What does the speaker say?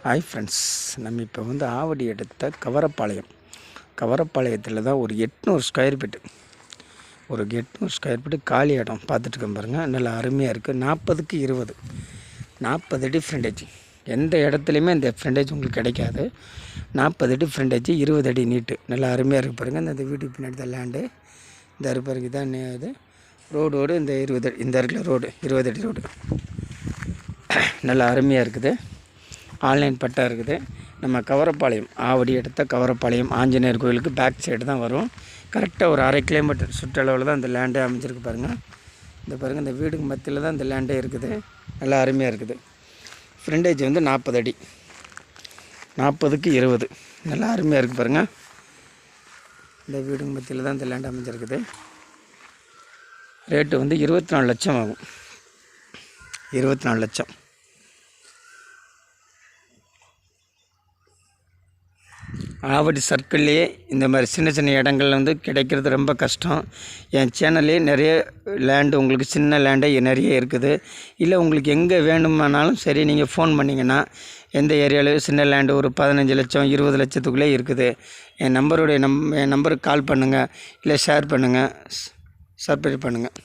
Hi friends, நம்ம இப்போ ஆவடி எடுத்த கவரப்பாளையத்தில் தான் ஒரு 800 ஸ்கொயர் ஃபீட்டு காலி இடம் பார்த்துட்டுருக்கோம் பாருங்கள். நல்லா அருமையாக இருக்குது. 40க்கு 20 40 அடி ஃப்ரண்டேஜ். எந்த இடத்துலையுமே இந்த ஃப்ரண்டேஜ் உங்களுக்கு கிடைக்காது. 40 அடி ஃப்ரண்டேஜ், 20 அடி நீட்டு. நல்லா அருமையாக இருக்குது பாருங்கள். இந்த வீட்டுக்கு பின்னாடி தான் லேண்டு. இந்த அருப்பருக்கு தான் இது ரோடோடு இந்த 20 இந்த இருக்கிற ரோடு 20 அடி ரோடு நல்லா அருமையாக இருக்குது. ஆன்லைன் பட்டா இருக்குது. நம்ம கவரப்பாளையம் ஆவடி எடுத்த கவரப்பாளையம் ஆஞ்சநேயர் கோயிலுக்கு பேக் சைடு தான் வரும். கரெக்டாக ஒரு 1/2 கிலோமீட்டர் சுற்றளவில் தான் இந்த லேண்டே அமைஞ்சிருக்கு பாருங்கள். இந்த பாருங்கள், இந்த வீடுக்கு மத்தியில் தான் இந்த லேண்டே இருக்குது. நல்லா அருமையாக இருக்குது. ஃப்ரண்டேஜ் 40 அடி, 40க்கு 20 நல்லா அருமையாக இருக்குது பாருங்கள். இந்த வீடுக்கு மத்தியில் தான் இந்த லேண்ட் அமைஞ்சிருக்குது. ரேட்டு 24 லட்சம் ஆகும். 24 லட்சம். ஆவடி சர்க்கிள்லேயே இந்த மாதிரி சின்ன சின்ன இடங்கள் கிடைக்கிறது ரொம்ப கஷ்டம். என் சேனல்லே நிறைய லேண்டு உங்களுக்கு சின்ன லேண்டே நிறைய இருக்குது. இல்லை உங்களுக்கு எங்கே வேணுமானாலும் சரி, நீங்கள் ஃபோன் பண்ணிங்கன்னா எந்த ஏரியாவிலையும் சின்ன லேண்டு ஒரு 15 லட்சம் 20 லட்சத்துக்குள்ளே இருக்குது. என் நம்பருக்கு கால் பண்ணுங்கள், இல்லை ஷேர் பண்ணுங்கள், சப்ஸ்கிரைப் பண்ணுங்கள்.